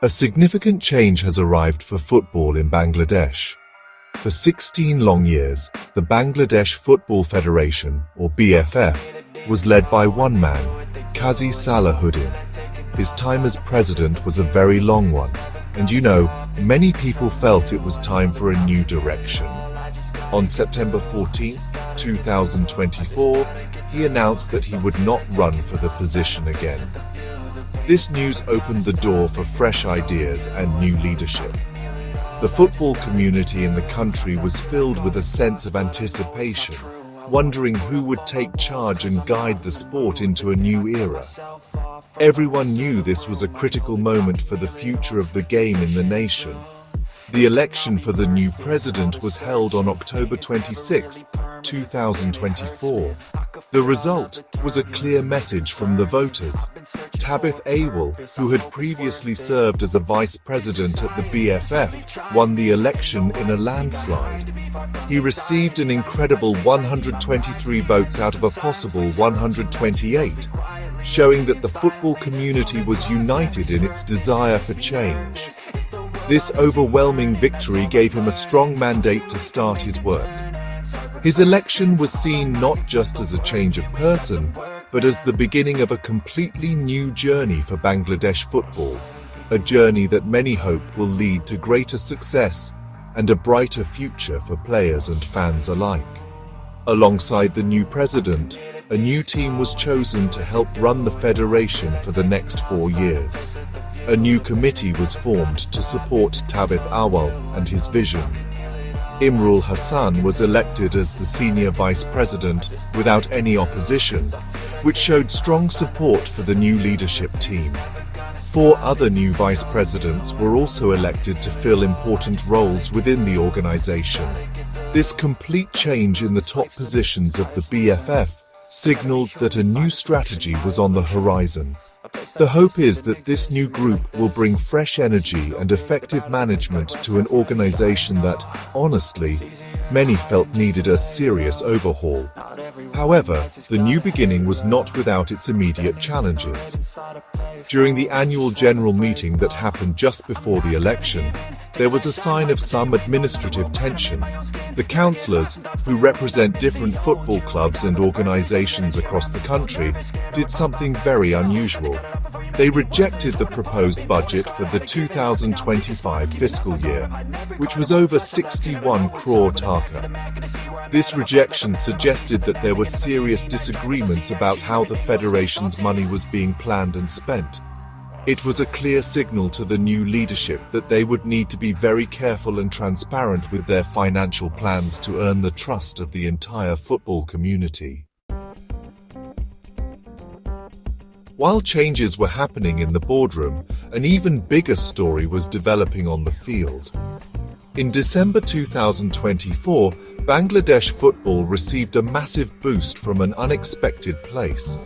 A significant change has arrived for football in Bangladesh. For 16 long years, the Bangladesh Football Federation, or BFF, was led by one man, Qazi Salahuddin. His time as president was a very long one, and many people felt it was time for a new direction. On September 14, 2024, he announced that he would not run for the position again. This news opened the door for fresh ideas and new leadership. The football community in the country was filled with a sense of anticipation, wondering who would take charge and guide the sport into a new era. Everyone knew this was a critical moment for the future of the game in the nation. The election for the new president was held on October 26, 2024. The result was a clear message from the voters. Tabith Awal, who had previously served as a vice president at the BFF, won the election in a landslide. He received an incredible 123 votes out of a possible 128, showing that the football community was united in its desire for change. This overwhelming victory gave him a strong mandate to start his work. His election was seen not just as a change of person, but as the beginning of a completely new journey for Bangladesh football, a journey that many hope will lead to greater success and a brighter future for players and fans alike. Alongside the new president, a new team was chosen to help run the federation for the next 4 years. A new committee was formed to support Tabith Awal and his vision. Imrul Hassan was elected as the senior vice president without any opposition, which showed strong support for the new leadership team. 4 other new vice presidents were also elected to fill important roles within the organization. This complete change in the top positions of the BFF signaled that a new strategy was on the horizon. The hope is that this new group will bring fresh energy and effective management to an organization that, honestly, many felt needed a serious overhaul. However, the new beginning was not without its immediate challenges. During the annual general meeting that happened just before the election, there was a sign of some administrative tension. The councillors, who represent different football clubs and organizations across the country, did something very unusual. They rejected the proposed budget for the 2025 fiscal year, which was over 61 crore taka. This rejection suggested that there were serious disagreements about how the federation's money was being planned and spent. It was a clear signal to the new leadership that they would need to be very careful and transparent with their financial plans to earn the trust of the entire football community. While changes were happening in the boardroom, an even bigger story was developing on the field. In December 2024, Bangladesh football received a massive boost from an unexpected place.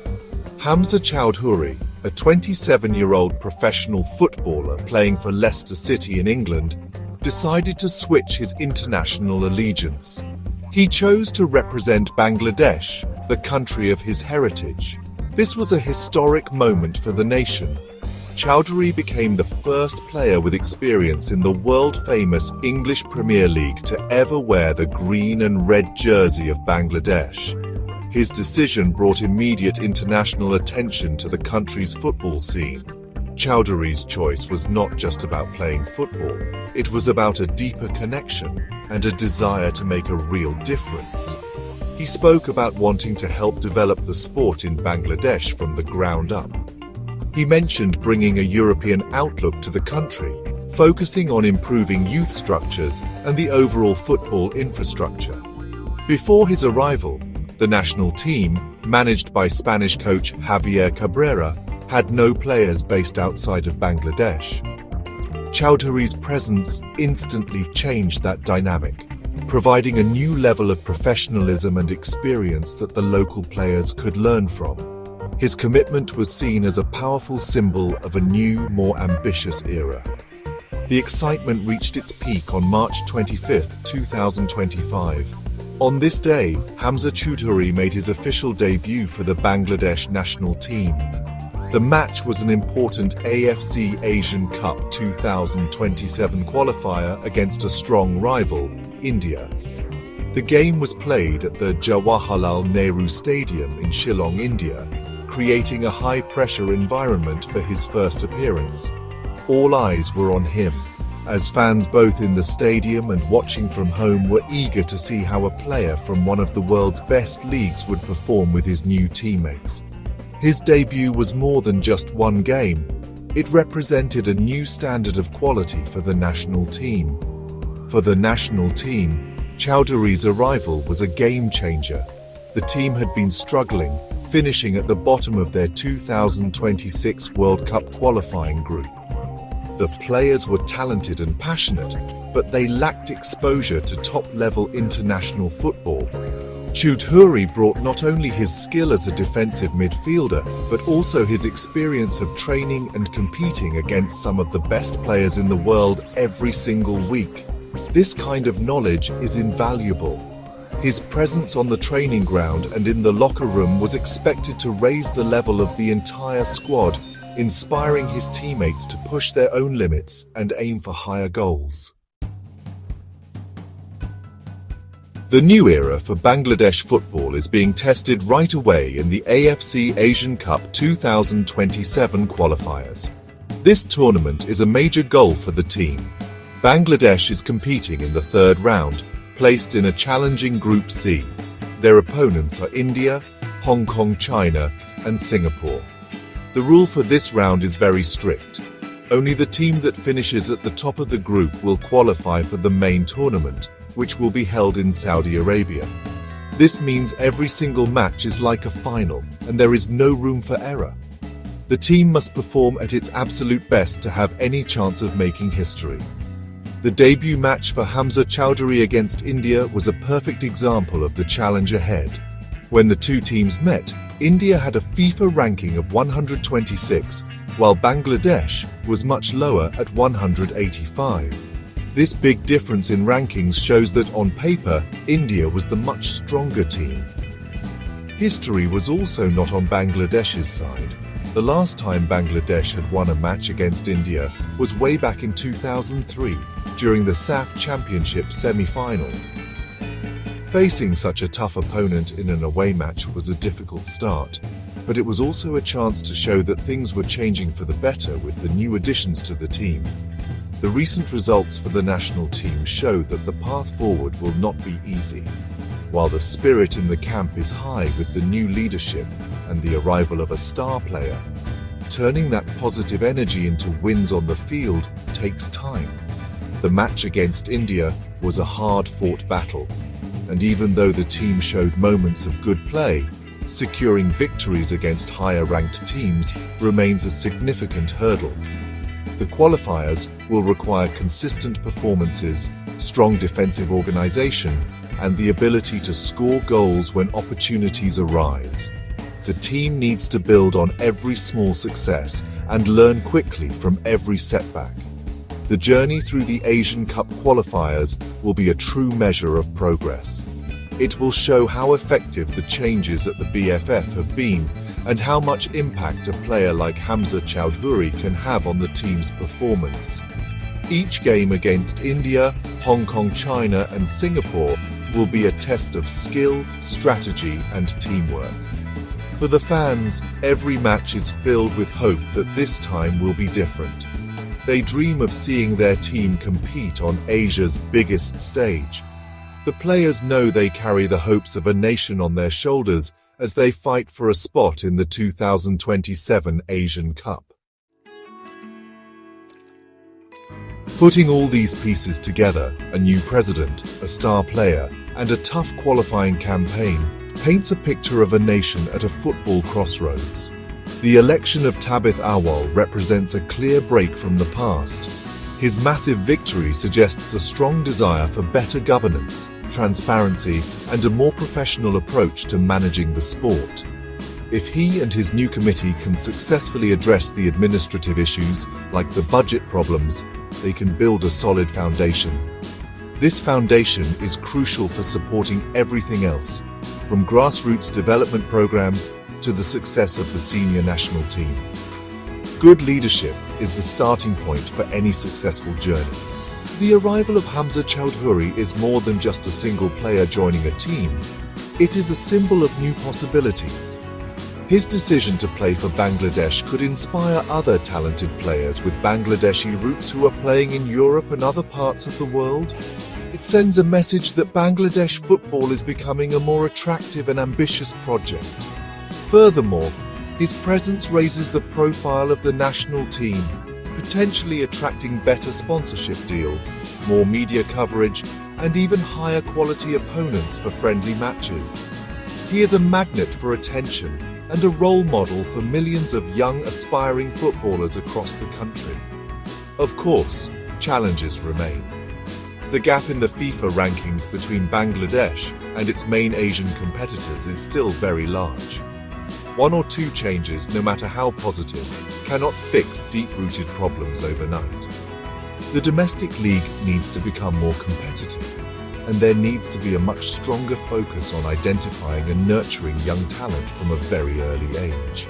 Hamza Choudhury, a 27-year-old professional footballer playing for Leicester City in England, decided to switch his international allegiance. He chose to represent Bangladesh, the country of his heritage. This was a historic moment for the nation. Choudhury became the first player with experience in the world-famous English Premier League to ever wear the green and red jersey of Bangladesh. His decision brought immediate international attention to the country's football scene. Choudhury's choice was not just about playing football, it was about a deeper connection and a desire to make a real difference. He spoke about wanting to help develop the sport in Bangladesh from the ground up. He mentioned bringing a European outlook to the country, focusing on improving youth structures and the overall football infrastructure. Before his arrival, the national team, managed by Spanish coach Javier Cabrera, had no players based outside of Bangladesh. Choudhury's presence instantly changed that dynamic, providing a new level of professionalism and experience that the local players could learn from. His commitment was seen as a powerful symbol of a new, more ambitious era. The excitement reached its peak on March 25, 2025. On this day, Hamza Choudhury made his official debut for the Bangladesh national team. The match was an important AFC Asian Cup 2027 qualifier against a strong rival, India. The game was played at the Jawaharlal Nehru Stadium in Shillong, India, creating a high-pressure environment for his first appearance. All eyes were on him, as fans both in the stadium and watching from home were eager to see how a player from one of the world's best leagues would perform with his new teammates. His debut was more than just one game. It represented a new standard of quality for the national team. For the national team, Choudhury's arrival was a game-changer. The team had been struggling, finishing at the bottom of their 2026 World Cup qualifying group. The players were talented and passionate, but they lacked exposure to top-level international football. Choudhury brought not only his skill as a defensive midfielder, but also his experience of training and competing against some of the best players in the world every single week. This kind of knowledge is invaluable. His presence on the training ground and in the locker room was expected to raise the level of the entire squad, inspiring his teammates to push their own limits and aim for higher goals. The new era for Bangladesh football is being tested right away in the AFC Asian Cup 2027 qualifiers. This tournament is a major goal for the team. Bangladesh is competing in the third round, placed in a challenging Group C. Their opponents are India, Hong Kong, China, and Singapore. The rule for this round is very strict. Only the team that finishes at the top of the group will qualify for the main tournament, which will be held in Saudi Arabia. This means every single match is like a final, and there is no room for error. The team must perform at its absolute best to have any chance of making history. The debut match for Hamza Choudhury against India was a perfect example of the challenge ahead. When the two teams met, India had a FIFA ranking of 126, while Bangladesh was much lower at 185. This big difference in rankings shows that on paper, India was the much stronger team. History was also not on Bangladesh's side. The last time Bangladesh had won a match against India was way back in 2003, during the SAF Championship semi-final. Facing such a tough opponent in an away match was a difficult start, but it was also a chance to show that things were changing for the better with the new additions to the team. The recent results for the national team show that the path forward will not be easy. While the spirit in the camp is high with the new leadership and the arrival of a star player, turning that positive energy into wins on the field takes time. The match against India was a hard-fought battle, and even though the team showed moments of good play, securing victories against higher-ranked teams remains a significant hurdle. The qualifiers will require consistent performances, strong defensive organization, and the ability to score goals when opportunities arise. The team needs to build on every small success and learn quickly from every setback. The journey through the Asian Cup qualifiers will be a true measure of progress. It will show how effective the changes at the BFF have been and how much impact a player like Hamza Choudhury can have on the team's performance. Each game against India, Hong Kong, China, and Singapore will be a test of skill, strategy, and teamwork. For the fans, every match is filled with hope that this time will be different. They dream of seeing their team compete on Asia's biggest stage. The players know they carry the hopes of a nation on their shoulders as they fight for a spot in the 2027 Asian Cup. Putting all these pieces together, a new president, a star player, and a tough qualifying campaign paints a picture of a nation at a football crossroads. The election of Tabith Awal represents a clear break from the past. His massive victory suggests a strong desire for better governance, transparency, and a more professional approach to managing the sport. If he and his new committee can successfully address the administrative issues, like the budget problems, they can build a solid foundation. This foundation is crucial for supporting everything else, from grassroots development programs to the success of the senior national team. Good leadership is the starting point for any successful journey. The arrival of Hamza Choudhury is more than just a single player joining a team. It is a symbol of new possibilities. His decision to play for Bangladesh could inspire other talented players with Bangladeshi roots who are playing in Europe and other parts of the world. It sends a message that Bangladesh football is becoming a more attractive and ambitious project. Furthermore, his presence raises the profile of the national team, potentially attracting better sponsorship deals, more media coverage, and even higher quality opponents for friendly matches. He is a magnet for attention and a role model for millions of young aspiring footballers across the country. Of course, challenges remain. The gap in the FIFA rankings between Bangladesh and its main Asian competitors is still very large. One or two changes, no matter how positive, cannot fix deep-rooted problems overnight. The domestic league needs to become more competitive, and there needs to be a much stronger focus on identifying and nurturing young talent from a very early age.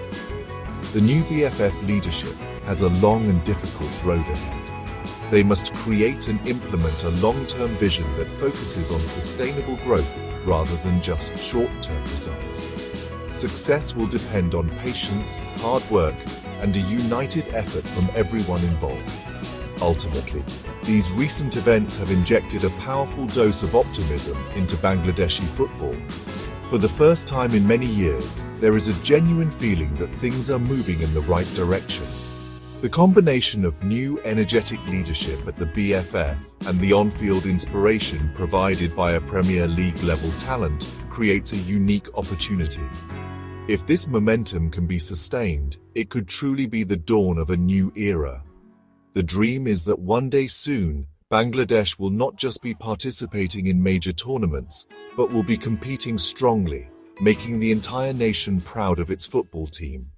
The new BFF leadership has a long and difficult road ahead. They must create and implement a long-term vision that focuses on sustainable growth rather than just short-term results. Success will depend on patience, hard work, and a united effort from everyone involved. Ultimately, these recent events have injected a powerful dose of optimism into Bangladeshi football. For the first time in many years, there is a genuine feeling that things are moving in the right direction. The combination of new, energetic leadership at the BFF and the on-field inspiration provided by a Premier League-level talent creates a unique opportunity. If this momentum can be sustained, it could truly be the dawn of a new era. The dream is that one day soon, Bangladesh will not just be participating in major tournaments, but will be competing strongly, making the entire nation proud of its football team.